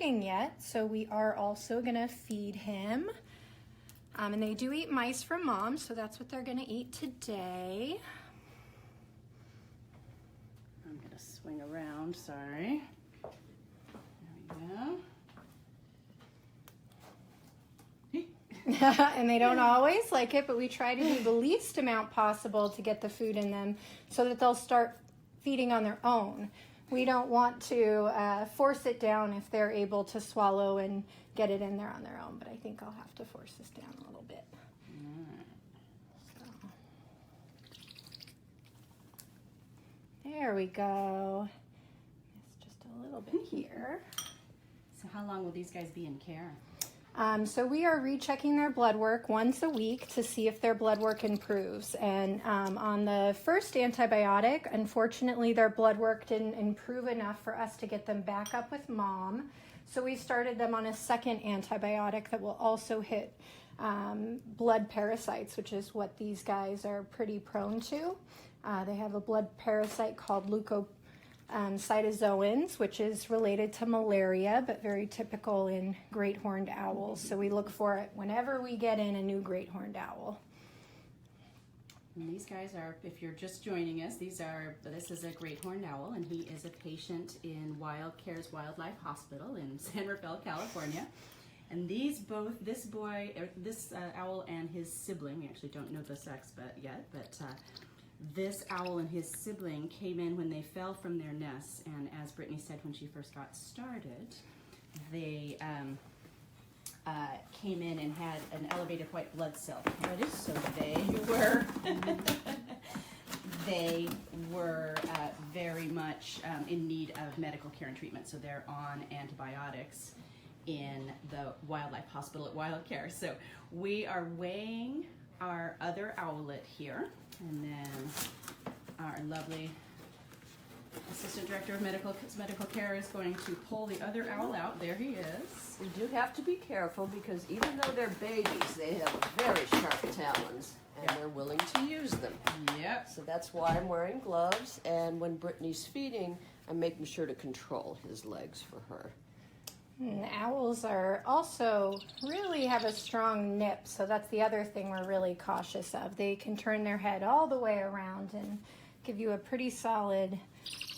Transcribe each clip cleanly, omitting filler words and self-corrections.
eating yet, so we are also gonna feed him. And they do eat mice from mom, so that's what they're gonna eat today. I'm gonna swing around, sorry. There we go. And they don't always like it, but we try to do the least amount possible to get the food in them so that they'll start feeding on their own. We don't want to force it down if they're able to swallow and get it in there on their own, but I think I'll have to force this down a little bit. So. There we go. It's just a little bit here. So how long will these guys be in care? So we are rechecking their blood work once a week to see if their blood work improves. And on the first antibiotic, unfortunately, their blood work didn't improve enough for us to get them back up with mom. So we started them on a second antibiotic that will also hit blood parasites, which is what these guys are pretty prone to. They have a blood parasite called cytozoans, which is related to malaria, but very typical in great horned owls. So we look for it whenever we get in a new great horned owl. And these guys are, if you're just joining us, this is a great horned owl, and he is a patient in WildCare's Wildlife Hospital in San Rafael, California. And this owl and his sibling, we actually don't know the sex yet, but this owl and his sibling came in when they fell from their nests, and as Brittany said when she first got started, they came in and had an elevated white blood cell count. So they were very much in need of medical care and treatment. So they're on antibiotics in the Wildlife Hospital at WildCare. So we are weighing our other owlet here, and then our lovely Assistant Director of Medical Care is going to pull the other owl out. There he is. We do have to be careful because even though they're babies, they have very sharp talons, and they're willing to use them. Yep. So that's why I'm wearing gloves, and when Brittany's feeding, I'm making sure to control his legs for her. And owls are also really have a strong nip, so that's the other thing we're really cautious of. They can turn their head all the way around and give you a pretty solid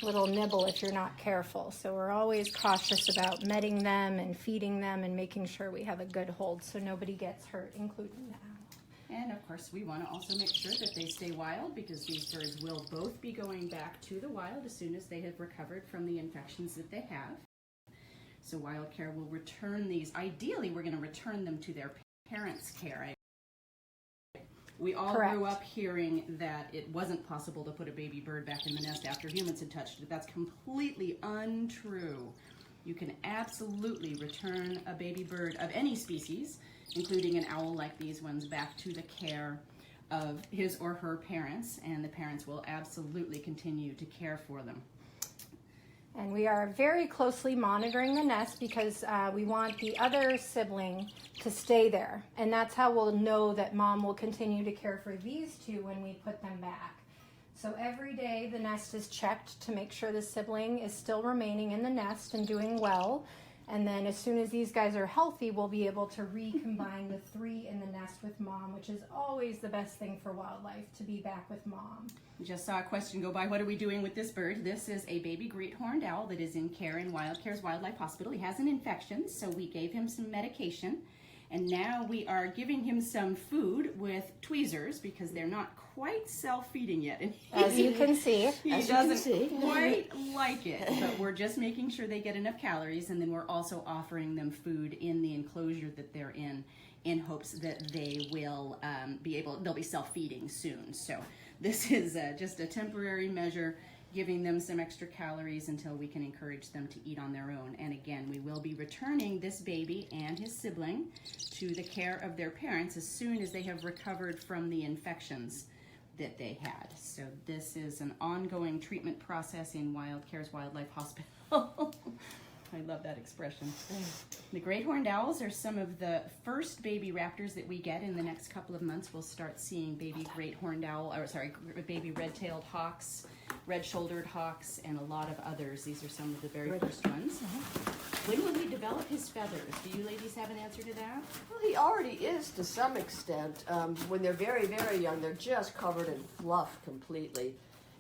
little nibble if you're not careful. So we're always cautious about medding them and feeding them and making sure we have a good hold so nobody gets hurt, including the owl. And of course, we want to also make sure that they stay wild, because these birds will both be going back to the wild as soon as they have recovered from the infections that they have. So WildCare will return these. Ideally, we're going to return them to their parents' care. We all Correct. grew up hearing that it wasn't possible to put a baby bird back in the nest after humans had touched it. That's completely untrue. You can absolutely return a baby bird of any species, including an owl like these ones, back to the care of his or her parents, and the parents will absolutely continue to care for them. And we are very closely monitoring the nest because we want the other sibling to stay there. And that's how we'll know that mom will continue to care for these two when we put them back. So every day the nest is checked to make sure the sibling is still remaining in the nest and doing well. And then as soon as these guys are healthy, we'll be able to recombine the three in the nest with mom, which is always the best thing for wildlife, to be back with mom. We just saw a question go by, what are we doing with this bird? This is a baby great horned owl that is in care in WildCare's Wildlife Hospital. He has an infection, so we gave him some medication. And now we are giving him some food with tweezers because they're not quite self-feeding yet. And As you can see. he doesn't quite like it, but we're just making sure they get enough calories, and then we're also offering them food in the enclosure that they're in hopes that they will they'll be self-feeding soon. So this is just a temporary measure, giving them some extra calories until we can encourage them to eat on their own. And again, we will be returning this baby and his sibling to the care of their parents as soon as they have recovered from the infections that they had. So this is an ongoing treatment process in WildCare's Wildlife Hospital. I love that expression. The great horned owls are some of the first baby raptors that we get. In the next couple of months, we'll start seeing baby great horned owl, baby red-tailed hawks red-shouldered hawks, and a lot of others. These are some of the very first ones. When will he develop his feathers? Do you ladies have an answer to that? Well, he already is to some extent. When they're very, very young, they're just covered in fluff completely.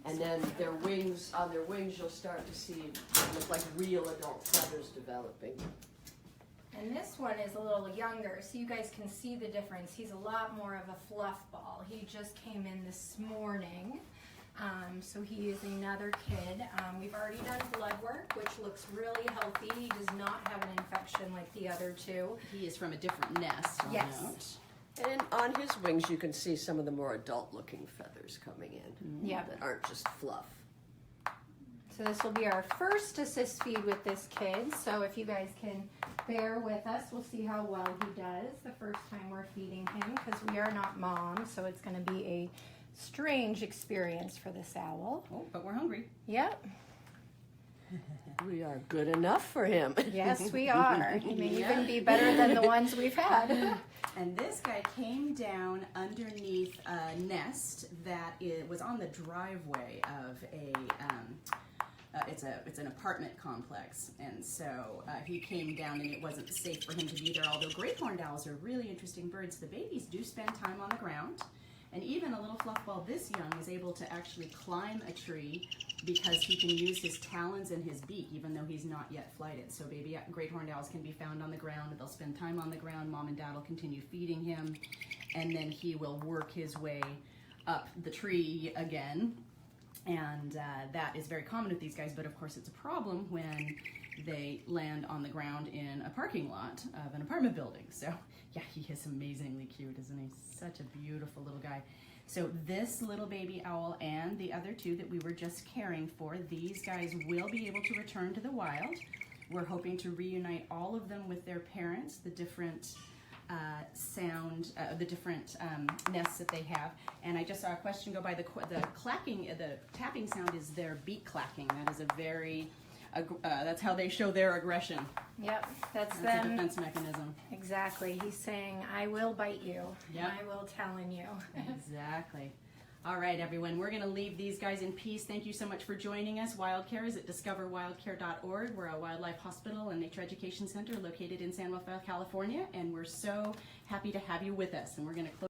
And then their wings, on their wings, you'll start to see look like real adult feathers developing. And this one is a little younger, so you guys can see the difference. He's a lot more of a fluff ball. He just came in this morning. So he is another kid. We've already done blood work, which looks really healthy. He does not have an infection like the other two. He is from a different nest. I'll Yes. note. And on his wings, you can see some of the more adult-looking feathers coming in. Yep. That aren't just fluff. So this will be our first assist feed with this kid. So if you guys can bear with us, we'll see how well he does the first time we're feeding him, because we are not moms, so it's going to be a strange experience for this owl. Oh, but we're hungry. Yep. We are good enough for him. Yes, we are. He may even be better than the ones we've had. And this guy came down underneath a nest that was on the driveway of it's an apartment complex, and so he came down, and it wasn't safe for him to be there. Although great horned owls are really interesting birds, the babies do spend time on the ground, and even a little fluffball this young is able to actually climb a tree because he can use his talons and his beak, even though he's not yet flighted. So baby great horned owls can be found on the ground. They'll spend time on the ground. Mom and dad will continue feeding him, and then he will work his way up the tree again. And that is very common with these guys, but of course it's a problem when they land on the ground in a parking lot of an apartment building. So yeah, he is amazingly cute, isn't he? Such a beautiful little guy. So this little baby owl and the other two that we were just caring for, these guys will be able to return to the wild. We're hoping to reunite all of them with their parents, the different the different nests that they have. And I just saw a question go by, the clacking, the tapping sound is their beak clacking. That is a very, that's how they show their aggression. Yep, that's A them. defense mechanism. Exactly. He's saying, I will bite you. Yep. I will telling you. Exactly. All right, everyone, we're going to leave these guys in peace. Thank you so much for joining us. WildCare is at discoverwildcare.org. We're a wildlife hospital and nature education center located in San Rafael, California, and we're so happy to have you with us. And we're going to close